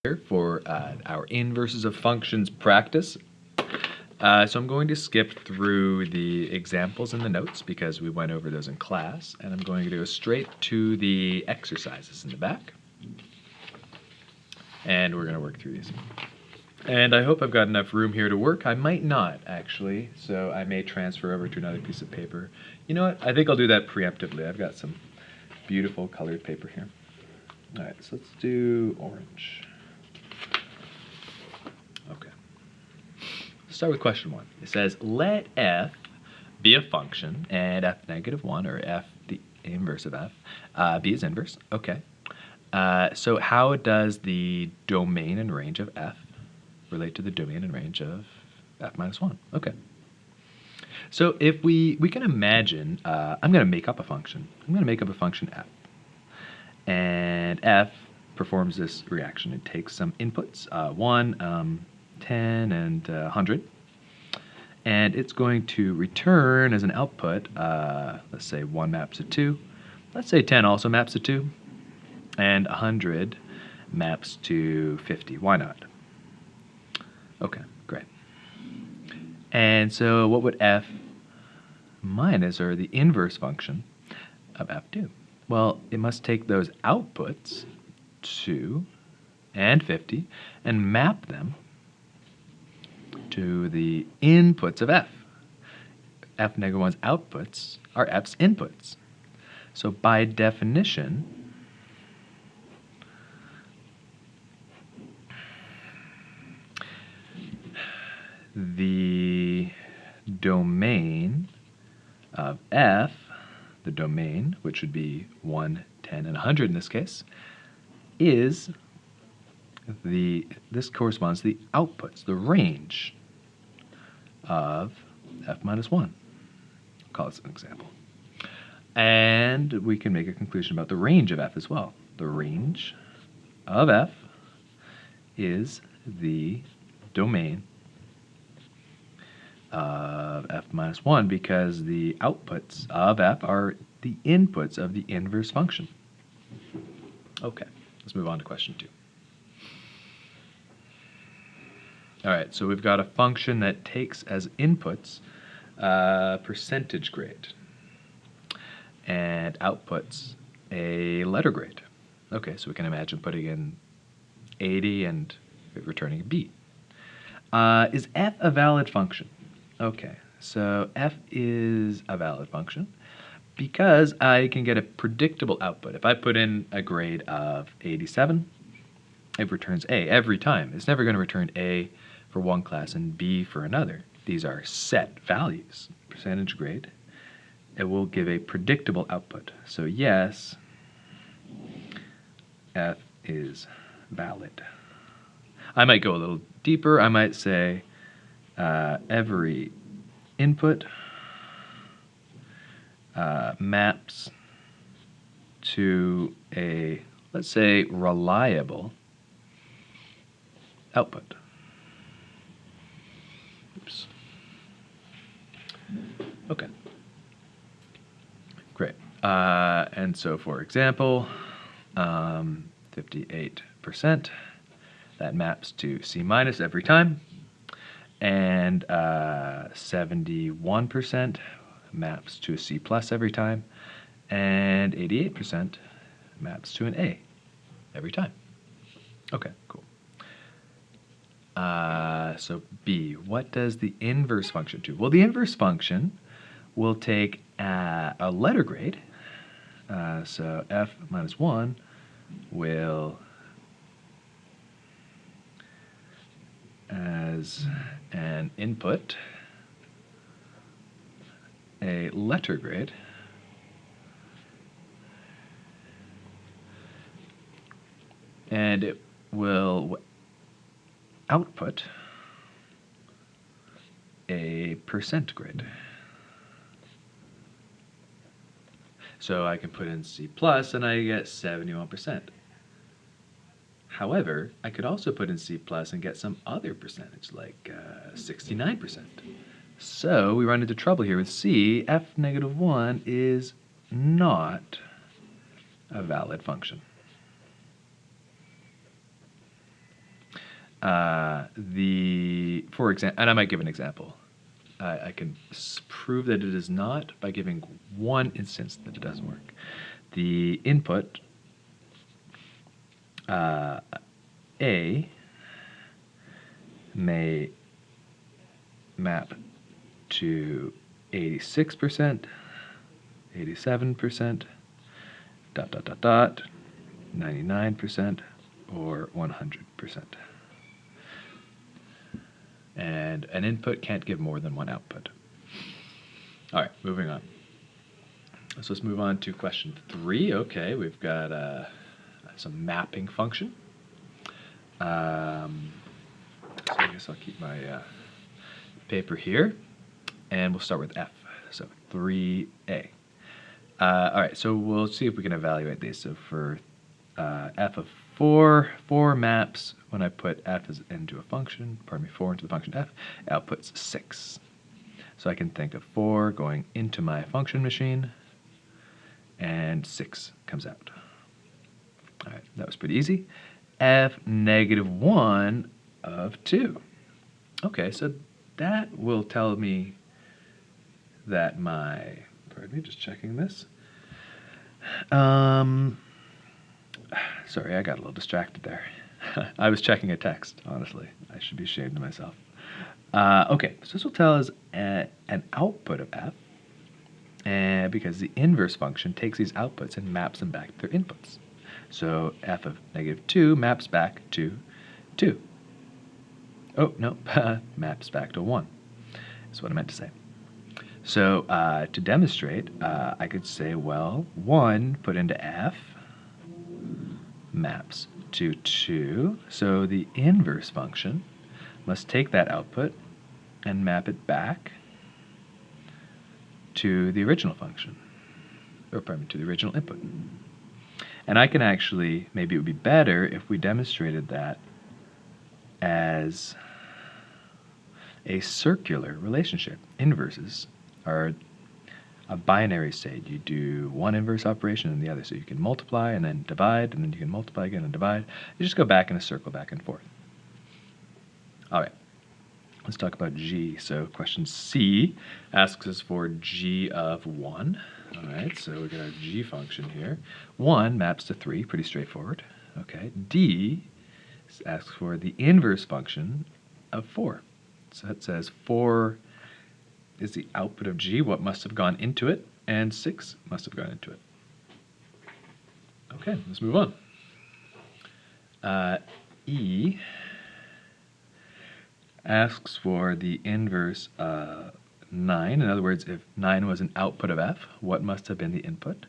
here for our inverses of functions practice. So I'm going to skip through the examples in the notes because we went over those in class, and I'm going to go straight to the exercises in the back. And we're going to work through these. And I hope I've got enough room here to work. I might not, actually, so I may transfer over to another piece of paper. You know what? I think I'll do that preemptively. I've got some beautiful colored paper here. All right, so let's do orange. Okay. Let's start with question 1. It says, let f be a function, and f negative 1, or f, the inverse of f, be its inverse. Okay. So how does the domain and range of f relate to the domain and range of f minus 1? Okay. So if we can imagine, I'm going to make up a function. I'm going to make up a function f. And f performs this reaction. It takes some inputs, 1, 10, and 100. And it's going to return as an output, let's say 1 maps to 2. Let's say 10 also maps to 2. And 100 maps to 50. Why not? Okay, great. And so what would f minus, or the inverse function of f do? Well, it must take those outputs, 2 and 50, and map them to the inputs of f. F negative 1's outputs are f's inputs. So by definition, the domain of f, the domain, which would be 1, 10, and 100 in this case, is this corresponds to the outputs, the range of f minus 1. I'll call this an example. And we can make a conclusion about the range of f as well. The range of f is the domain of f minus 1 because the outputs of f are the inputs of the inverse function. Okay, let's move on to question 2. All right, so we've got a function that takes as inputs percentage grade and outputs a letter grade. Okay, so we can imagine putting in 80 and returning a B. Is f a valid function? Okay, so f is a valid function because I can get a predictable output. If I put in a grade of 87, it returns A every time. It's never going to return A for one class and B for another. These are set values. Percentage grade. It will give a predictable output. So yes, f is valid. I might go a little deeper. I might say every input maps to a, let's say, reliable output. Oops. Okay. Great. And so, for example, 58%, that maps to C minus every time, and 71% maps to a C plus every time, and 88% maps to an A every time. Okay, cool. So B, what does the inverse function do? Well, the inverse function will take a letter grade. So f minus 1 will, as an input, a letter grade. And it will output a percent grade. So I can put in C plus and I get 71%. However, I could also put in C plus and get some other percentage, like 69%. So we run into trouble here with C. F negative 1 is not a valid function. for example, and I might give an example. I can prove that it is not by giving one instance that it doesn't work. The input A may map to 86%, 87%, 99%, or 100%. And an input can't give more than one output. All right, moving on. So let's move on to question 3. Okay, we've got some mapping function. So I guess I'll keep my paper here, and we'll start with f. So 3a. All right, so we'll see if we can evaluate these. So for f of 4 maps, when I put f into a function, 4 into the function f, outputs 6. So I can think of 4 going into my function machine, and 6 comes out. All right, that was pretty easy. f negative 1 of 2. Okay, so that will tell me that my, pardon me, just checking this. Sorry, I got a little distracted there. I was checking a text, honestly. I should be ashamed of myself. Okay, so this will tell us an output of f, because the inverse function takes these outputs and maps them back to their inputs. So f of negative 2 maps back to 2. Oh, no, maps back to 1. That's what I meant to say. So to demonstrate, I could say, well, 1 put into f maps to 2. So the inverse function must take that output and map it back to the original function, or pardon me, to the original input. And I can actually, maybe it would be better if we demonstrated that as a circular relationship. Inverses are a binary state. You do one inverse operation and the other. So you can multiply and then divide, and then you can multiply again and divide. You just go back in a circle, back and forth. All right, let's talk about g. So question C asks us for g of 1. All right, so we got our g function here. 1 maps to 3, pretty straightforward. Okay, D asks for the inverse function of 4. So that says 4 is the output of g, what must have gone into it, and 6 must have gone into it. Okay, let's move on. E asks for the inverse 9. In other words, if 9 was an output of f, what must have been the input?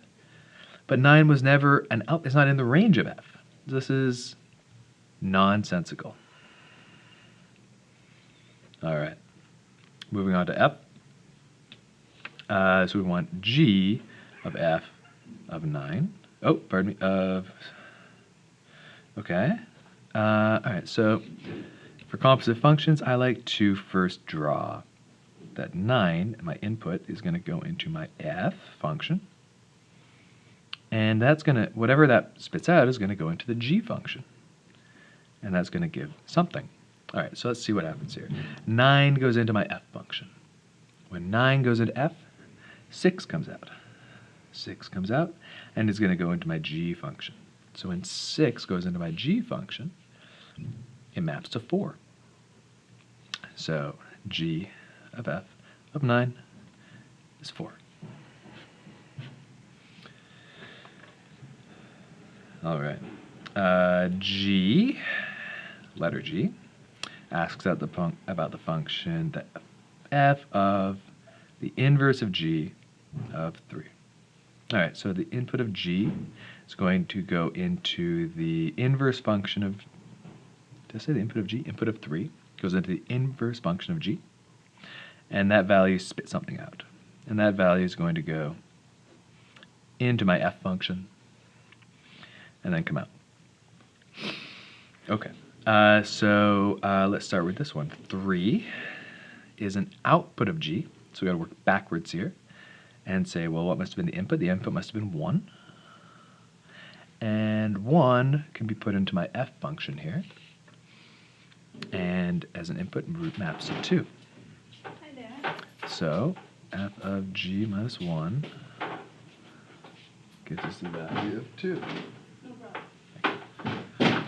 But 9 was never an out, it's not in the range of f. This is nonsensical. All right, moving on to f. So we want g of f of 9. Oh, pardon me, okay. All right, so for composite functions, I like to first draw that 9, my input, is going to go into my f function. And that's going to, whatever that spits out is going to go into the g function. And that's going to give something. All right, so let's see what happens here. 9 goes into my f function. When 9 goes into f, 6 comes out. 6 comes out, and it's going to go into my g function. So when 6 goes into my g function, it maps to 4. So g of f of 9 is 4. All right. G, letter G, asks about the function that f of the inverse of g of 3. All right, so the input of g is going to go into the inverse function of, did I say the input of g? Input of 3 goes into the inverse function of g, and that value spits something out. And that value is going to go into my f function and then come out. Okay, so let's start with this one. 3 is an output of g, so we got to work backwards here and say, well, what must have been the input? The input must have been 1. And 1 can be put into my f function here. And as an input, root maps to 2. Hi there. So f of g minus 1 gives us the value of 2. No problem.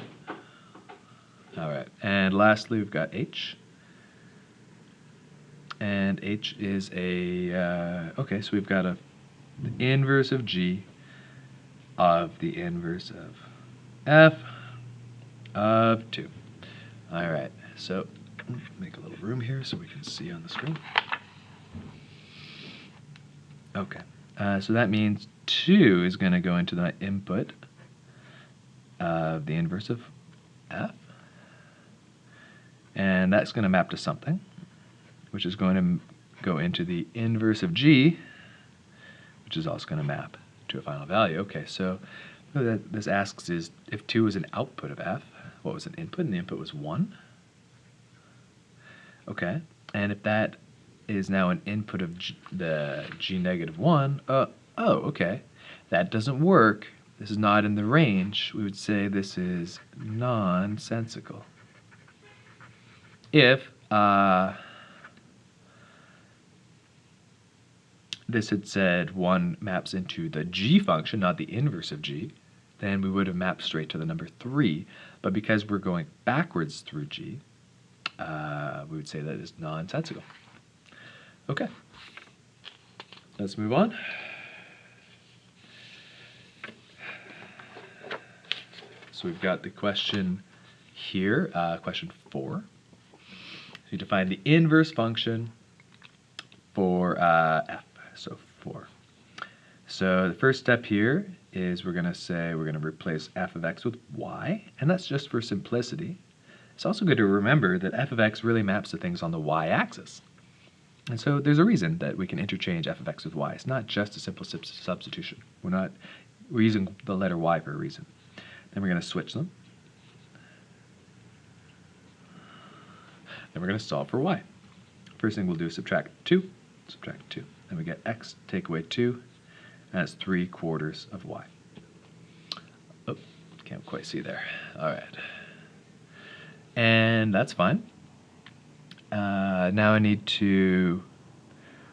All right, and lastly, we've got h. And h is a, okay, so we've got the inverse of g of the inverse of f of 2. All right, so make a little room here so we can see on the screen. Okay, so that means 2 is going to go into the input of the inverse of f. And that's going to map to something, which is going to go into the inverse of g, which is also going to map to a final value. Okay, so what this asks is if 2 is an output of f, what was an input? And the input was 1. Okay, and if that is now an input of the g negative 1, oh, okay, that doesn't work. This is not in the range. We would say this is nonsensical. If this had said 1 maps into the g function, not the inverse of g, then we would have mapped straight to the number 3. But because we're going backwards through g, we would say that is nonsensical. Okay, let's move on. So we've got the question here, question 4. So you define the inverse function for f, so 4. So the first step here is we're going to say we're going to replace f of x with y, and that's just for simplicity. It's also good to remember that f of x really maps to things on the y-axis. And so there's a reason that we can interchange f of x with y. It's not just a simple substitution. We're using the letter y for a reason. Then we're going to switch them. Then we're going to solve for y. First thing we'll do is subtract 2. Subtract 2. Then we get x, take away 2, and that's 3/4 of y. Oh, can't quite see there. All right. And that's fine. Now I need to,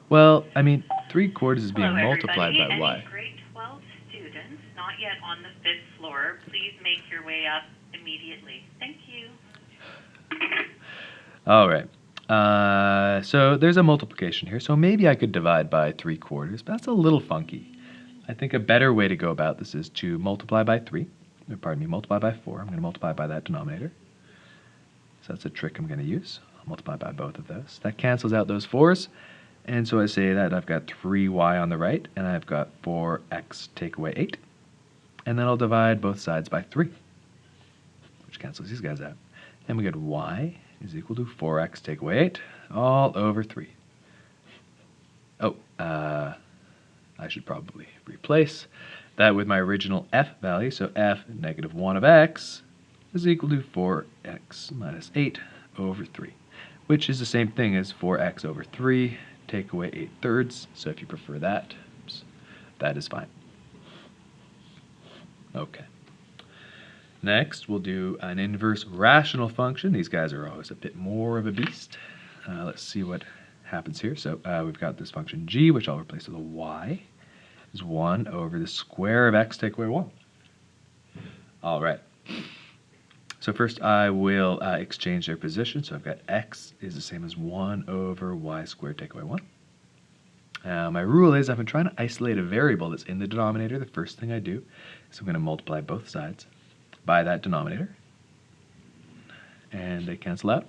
well, I mean, 3/4 is being multiplied by y. Any grade 12 students not yet on the 5th floor, please make your way up immediately. Thank you. All right. So there's a multiplication here. So maybe I could divide by 3/4, but that's a little funky. I think a better way to go about this is to multiply by 3. Or pardon me, multiply by 4. I'm going to multiply by that denominator. So that's a trick I'm going to use. I'll multiply by both of those. That cancels out those 4's. And so I say that I've got 3y on the right, and I've got 4x take away 8. And then I'll divide both sides by 3, which cancels these guys out. And we get y is equal to 4x take away 8, all over 3. Oh, I should probably replace that with my original f value. So f negative 1 of x is equal to 4x minus 8 over 3, which is the same thing as 4x over 3, take away 8/3. So if you prefer that, that is fine. Okay. Next, we'll do an inverse rational function. These guys are always a bit more of a beast. Let's see what happens here. So we've got this function g, which I'll replace with a y, is 1 over the square of x take away 1. All right. So first I will exchange their position. So I've got x is the same as 1 over y squared take away 1. My rule is if I'm trying to isolate a variable that's in the denominator, the first thing I do is I'm going to multiply both sides by that denominator. And they cancel out.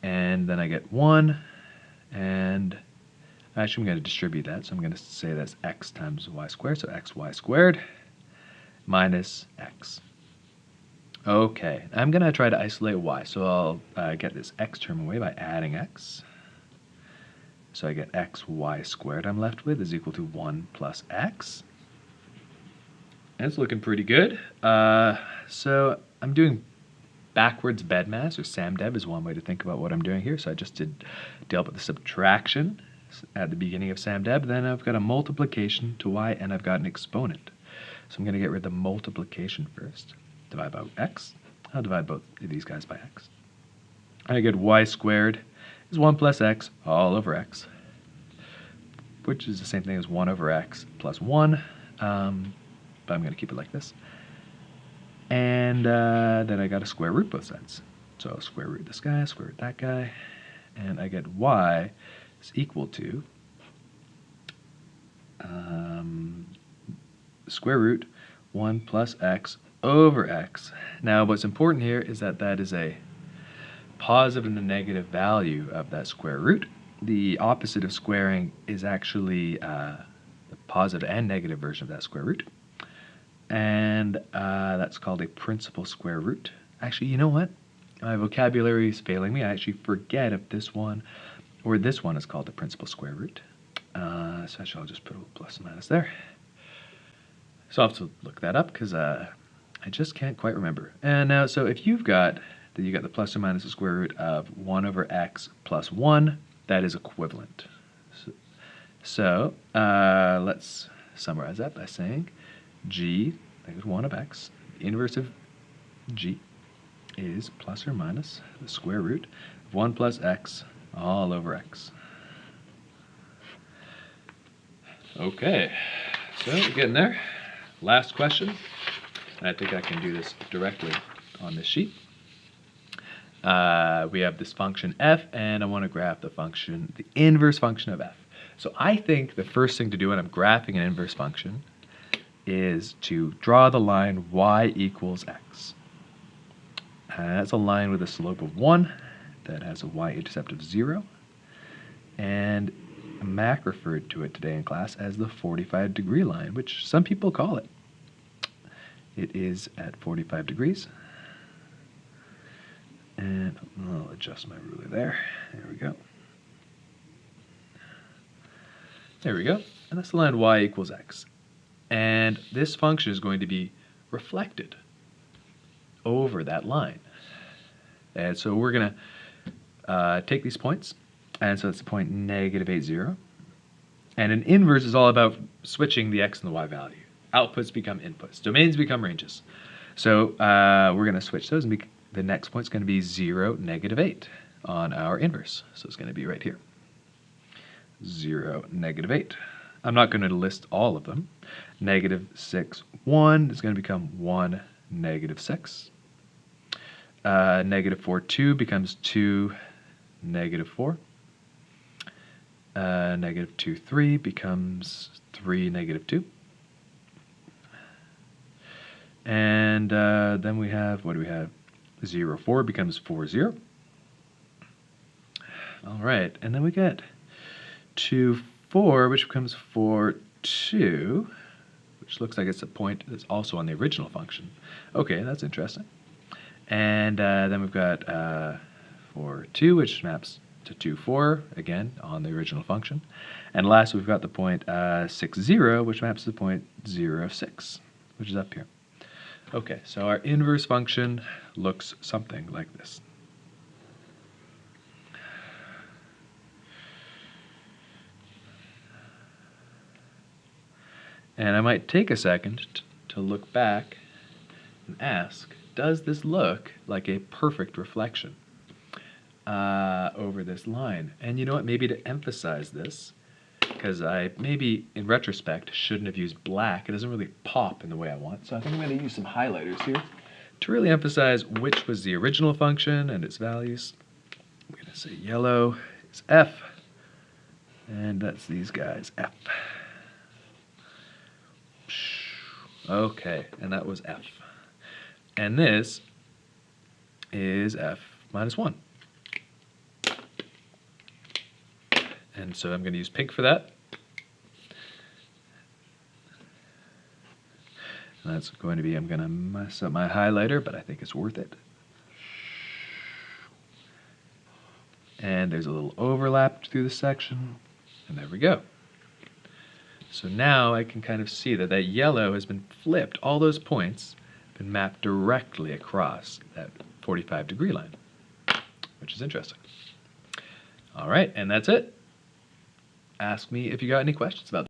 And then I get 1. And actually I'm going to distribute that. So I'm going to say that's x times y squared. So xy squared minus x. Okay, I'm going to try to isolate y. So I'll get this x term away by adding x. So I get xy squared I'm left with is equal to 1 plus x. And it's looking pretty good. So I'm doing backwards BEDMAS, or SAMDEB is one way to think about what I'm doing here. So I just dealt with the subtraction at the beginning of SAMDEB. Then I've got a multiplication to y, and I've got an exponent. So I'm going to get rid of the multiplication first. Divide by x. I'll divide both of these guys by x. I get y squared is 1 plus x all over x, which is the same thing as 1 over x plus 1, but I'm going to keep it like this. And then I got to square root both sides. So I'll square root this guy, square root that guy, and I get y is equal to square root 1 plus x over x. Now what's important here is that that is a positive and a negative value of that square root. The opposite of squaring is actually the positive and negative version of that square root. And that's called a principal square root. Actually, you know what? My vocabulary is failing me. I actually forget if this one or this one is called the principal square root. So actually I'll just put a plus and minus there. So I'll have to look that up because I just can't quite remember. And now, so if you got the plus or minus the square root of 1 over x plus 1, that is equivalent. So let's summarize that by saying g, negative 1 of x, the inverse of g is plus or minus the square root of 1 plus x all over x. Okay, so we're getting there. Last question, and I think I can do this directly on this sheet. We have this function f, and I want to graph the function, the inverse function of f. So I think the first thing to do when I'm graphing an inverse function is to draw the line y equals x. That's a line with a slope of 1 that has a y-intercept of 0, and Mac referred to it today in class as the 45-degree line, which some people call it. It is at 45 degrees. And I'll adjust my ruler there. There we go. There we go. And that's the line y equals x. And this function is going to be reflected over that line. And so we're going to take these points. And so it's the point negative 8, 0. And an inverse is all about switching the x and the y value. Outputs become inputs. Domains become ranges. So we're going to switch those, and the next point is going to be 0, negative 8 on our inverse. So it's going to be right here. 0, negative 8. I'm not going to list all of them. Negative 6, 1 is going to become 1, negative 6. Negative 4, 2 becomes 2, negative 4. Negative 2, 3 becomes 3, negative 2. And then we have, what do we have? 0, 4 becomes 4, 0. All right, and then we get 2, 4, which becomes 4, 2, which looks like it's a point that's also on the original function. Okay, that's interesting. And then we've got 4, 2, which maps to 2, 4, again, on the original function. And last, we've got the point 6, 0, which maps to the point 0, 6, which is up here. Okay, so our inverse function looks something like this. And I might take a second to look back and ask, does this look like a perfect reflection over this line? And you know what, maybe to emphasize this, because I maybe, in retrospect, shouldn't have used black. It doesn't really pop in the way I want. So I think I'm going to use some highlighters here to really emphasize which was the original function and its values. I'm going to say yellow is f, and that's these guys, f. Okay, and that was f. And this is f minus 1. And so I'm going to use pink for that. And that's going to be, I'm going to mess up my highlighter, but I think it's worth it. And there's a little overlap through the section. And there we go. So now I can kind of see that that yellow has been flipped. All those points have been mapped directly across that 45-degree line, which is interesting. All right, and that's it. Ask me if you got any questions about that.